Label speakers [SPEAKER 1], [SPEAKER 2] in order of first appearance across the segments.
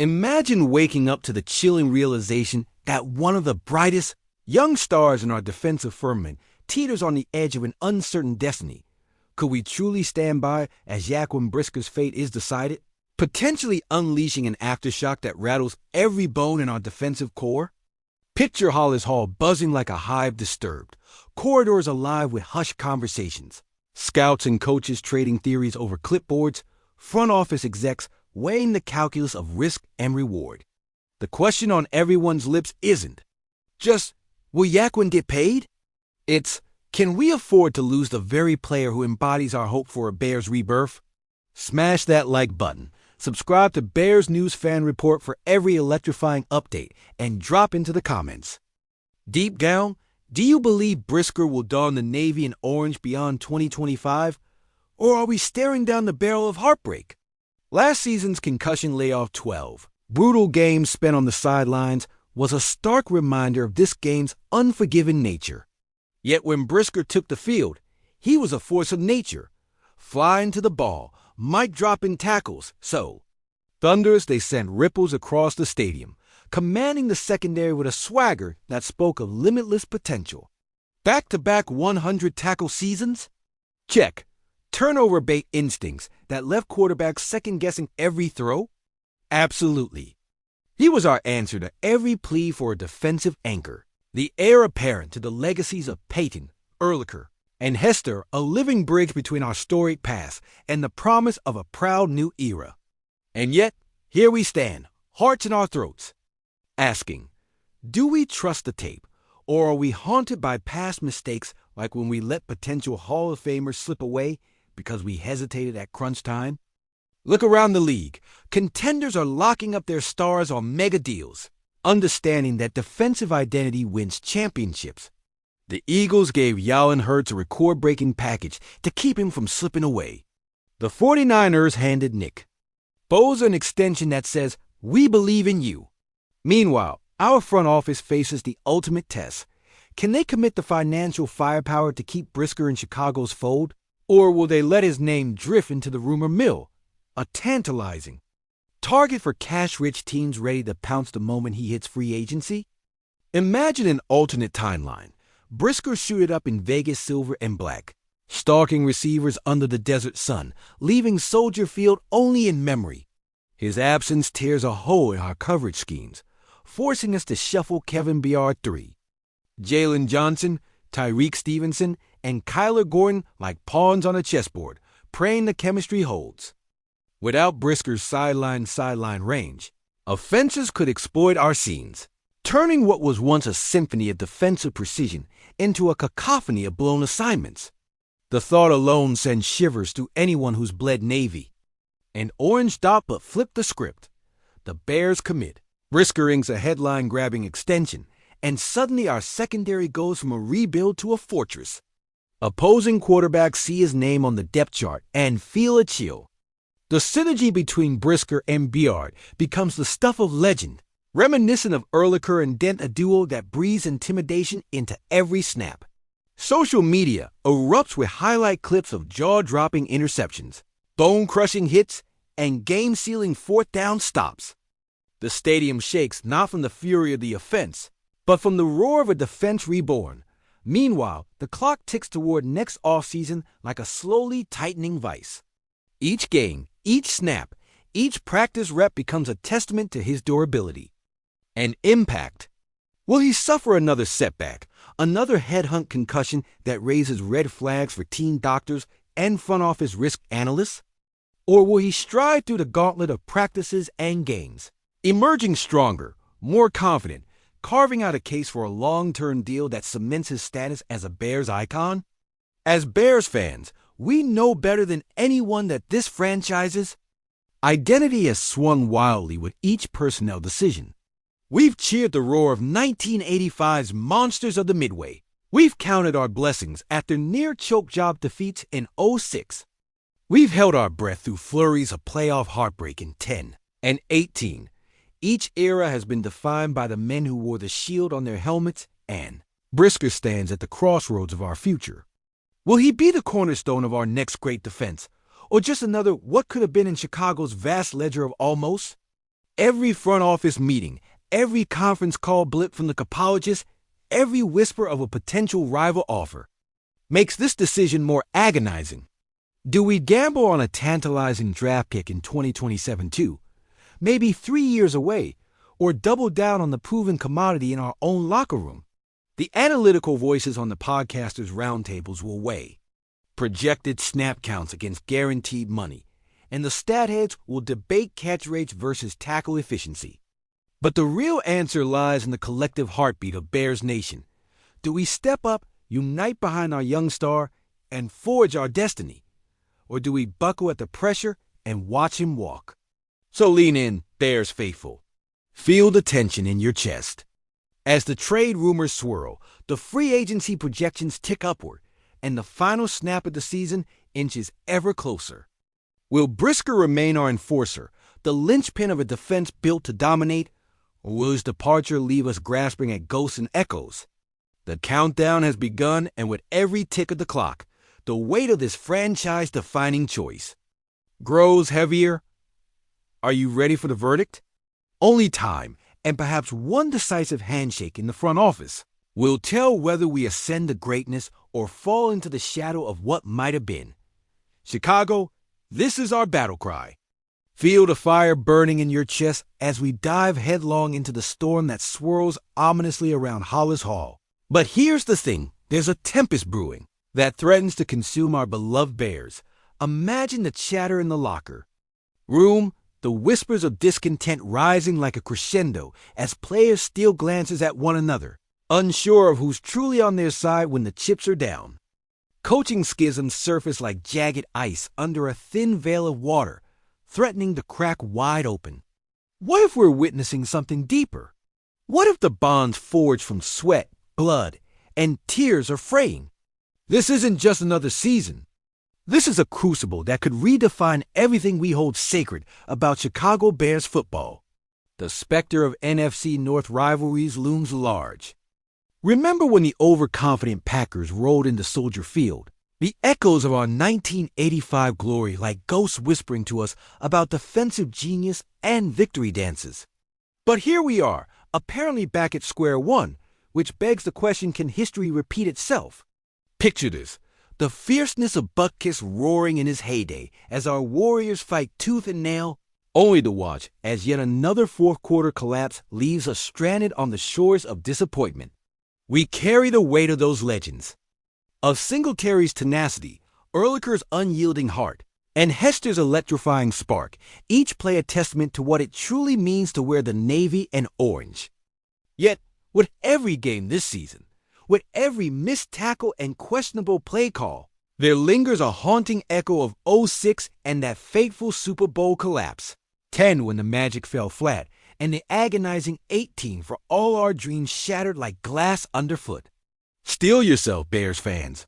[SPEAKER 1] Imagine waking up to the chilling realization that one of the brightest young stars in our defensive firmament teeters on the edge of an uncertain destiny. Could we truly stand by as Jaquan Brisker's fate is decided, potentially unleashing an aftershock that rattles every bone in our defensive core? Picture Hollis Hall buzzing like a hive disturbed, corridors alive with hushed conversations, scouts and coaches trading theories over clipboards, front office execs weighing the calculus of risk and reward. The question on everyone's lips isn't just, will Jaquan get paid? It's, can we afford to lose the very player who embodies our hope for a Bears rebirth? Smash that like button, subscribe to Bears News Fan Report for every electrifying update, and drop into the comments. Deep down, do you believe Brisker will don the navy and orange beyond 2025? Or are we staring down the barrel of heartbreak? Last season's concussion layoff 12, brutal games spent on the sidelines, was a stark reminder of this game's unforgiving nature. Yet when Brisker took the field, he was a force of nature, flying to the ball, mic-dropping tackles, so thunders they sent ripples across the stadium, commanding the secondary with a swagger that spoke of limitless potential. Back-to-back 100-tackle seasons? Check. Turnover bait instincts that left quarterbacks second-guessing every throw? Absolutely. He was our answer to every plea for a defensive anchor, the heir apparent to the legacies of Peyton, Ehrlicher, and Hester, a living bridge between our storied past and the promise of a proud new era. And yet, here we stand, hearts in our throats, asking, do we trust the tape, or are we haunted by past mistakes like when we let potential Hall of Famers slip away because we hesitated at crunch time? Look around the league. Contenders are locking up their stars on mega deals, understanding that defensive identity wins championships. The Eagles gave Jalen Hurts a record-breaking package to keep him from slipping away. The 49ers handed Nick Bosa an extension that says, we believe in you. Meanwhile, our front office faces the ultimate test. Can they commit the financial firepower to keep Brisker in Chicago's fold? Or will they let his name drift into the rumor mill, a tantalizing target for cash-rich teams ready to pounce the moment he hits free agency? Imagine an alternate timeline. Brisker suited up in Vegas silver and black, stalking receivers under the desert sun, leaving Soldier Field only in memory. His absence tears a hole in our coverage schemes, forcing us to shuffle Kevin Byard 3, Jalen Johnson, Tyreek Stevenson, and Kyler Gordon like pawns on a chessboard, praying the chemistry holds. Without Brisker's sideline range, offenses could exploit our seams, turning what was once a symphony of defensive precision into a cacophony of blown assignments. The thought alone sends shivers through anyone who's bled Navy. An orange dot but flip the script. The Bears commit. Brisker inks a headline-grabbing extension, and suddenly our secondary goes from a rebuild to a fortress. Opposing quarterbacks see his name on the depth chart and feel a chill. The synergy between Brisker and Byard becomes the stuff of legend, reminiscent of Ehrlicher and Dent, a duo that breathes intimidation into every snap. Social media erupts with highlight clips of jaw-dropping interceptions, bone-crushing hits, and game-sealing fourth down stops. The stadium shakes not from the fury of the offense, but from the roar of a defense reborn. Meanwhile, the clock ticks toward next offseason like a slowly tightening vice. Each game, each snap, each practice rep becomes a testament to his durability and impact. Will he suffer another setback, another headhunt concussion that raises red flags for team doctors and front office risk analysts? Or will he stride through the gauntlet of practices and games, emerging stronger, more confident, carving out a case for a long-term deal that cements his status as a Bears icon? As Bears fans, we know better than anyone that this franchise's identity has swung wildly with each personnel decision. We've cheered the roar of 1985's Monsters of the Midway. We've counted our blessings after near-choke job defeats in '06. We've held our breath through flurries of playoff heartbreak in 10 and 18. Each era has been defined by the men who wore the shield on their helmets, and Brisker stands at the crossroads of our future. Will he be the cornerstone of our next great defense, or just another what could have been in Chicago's vast ledger of almost? Every front office meeting, every conference call blip from the capologist, every whisper of a potential rival offer makes this decision more agonizing. Do we gamble on a tantalizing draft pick in 2027 too, maybe 3 years away, or double down on the proven commodity in our own locker room? The analytical voices on the podcasters' roundtables will weigh projected snap counts against guaranteed money, and the stat heads will debate catch rates versus tackle efficiency. But the real answer lies in the collective heartbeat of Bears Nation. Do we step up, unite behind our young star, and forge our destiny? Or do we buckle at the pressure and watch him walk? So lean in, Bears faithful. Feel the tension in your chest. As the trade rumors swirl, the free agency projections tick upward, and the final snap of the season inches ever closer. Will Brisker remain our enforcer, the linchpin of a defense built to dominate, or will his departure leave us grasping at ghosts and echoes? The countdown has begun, and with every tick of the clock, the weight of this franchise-defining choice grows heavier. Are you ready for the verdict? Only time, and perhaps one decisive handshake in the front office, will tell whether we ascend to greatness or fall into the shadow of what might have been. Chicago, this is our battle cry. Feel the fire burning in your chest as we dive headlong into the storm that swirls ominously around Hollis Hall. But here's the thing, there's a tempest brewing that threatens to consume our beloved Bears. Imagine the chatter in the locker room, the whispers of discontent rising like a crescendo as players steal glances at one another, unsure of who's truly on their side when the chips are down. Coaching schisms surface like jagged ice under a thin veil of water, threatening to crack wide open. What if we're witnessing something deeper? What if the bonds forged from sweat, blood, and tears are fraying? This isn't just another season. This is a crucible that could redefine everything we hold sacred about Chicago Bears football. The specter of NFC North rivalries looms large. Remember when the overconfident Packers rolled into Soldier Field? The echoes of our 1985 glory like ghosts whispering to us about defensive genius and victory dances. But here we are, apparently back at square one, which begs the question, can history repeat itself? Picture this, the fierceness of Butkus roaring in his heyday as our Warriors fight tooth and nail, only to watch as yet another fourth-quarter collapse leaves us stranded on the shores of disappointment. We carry the weight of those legends. Of Singletary's tenacity, Ehrlicher's unyielding heart, and Hester's electrifying spark, each play a testament to what it truly means to wear the navy and orange. Yet, with every game this season, with every missed tackle and questionable play call, there lingers a haunting echo of '06 and that fateful Super Bowl collapse. 10 when the Magic fell flat, and the agonizing 18 for all our dreams shattered like glass underfoot. Steel yourself, Bears fans.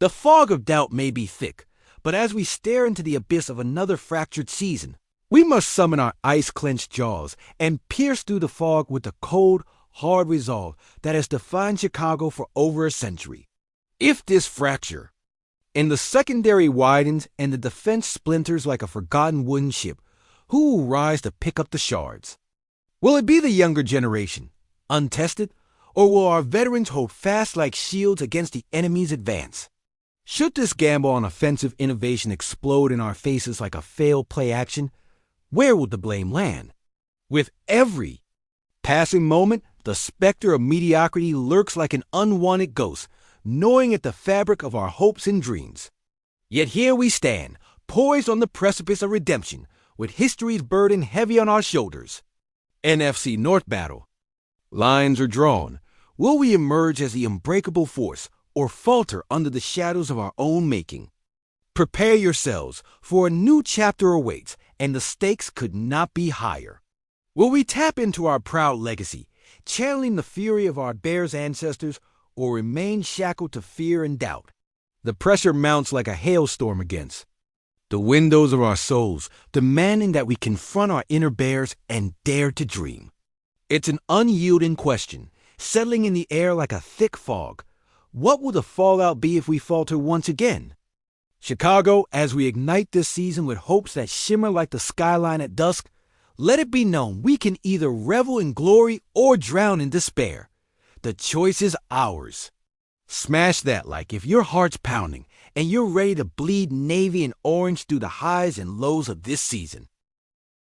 [SPEAKER 1] The fog of doubt may be thick, but as we stare into the abyss of another fractured season, we must summon our ice-clenched jaws and pierce through the fog with the cold, hard resolve that has defined Chicago for over a century. If this fracture, and the secondary widens and the defense splinters like a forgotten wooden ship, who will rise to pick up the shards? Will it be the younger generation, untested, or will our veterans hold fast like shields against the enemy's advance? Should this gamble on offensive innovation explode in our faces like a failed play action, where will the blame land? With every passing moment, the specter of mediocrity lurks like an unwanted ghost, gnawing at the fabric of our hopes and dreams. Yet here we stand, poised on the precipice of redemption, with history's burden heavy on our shoulders. NFC North battle. Lines are drawn. Will we emerge as the unbreakable force, or falter under the shadows of our own making? Prepare yourselves, for a new chapter awaits, and the stakes could not be higher. Will we tap into our proud legacy, channeling the fury of our Bears ancestors, or remain shackled to fear and doubt? The pressure mounts like a hailstorm against the windows of our souls, demanding that we confront our inner Bears and dare to dream. It's an unyielding question, settling in the air like a thick fog. What will the fallout be if we falter once again? Chicago, as we ignite this season with hopes that shimmer like the skyline at dusk, Let it be known we can either revel in glory or drown in despair. The choice is ours. Smash that like if your heart's pounding and you're ready to bleed navy and orange through the highs and lows of this season.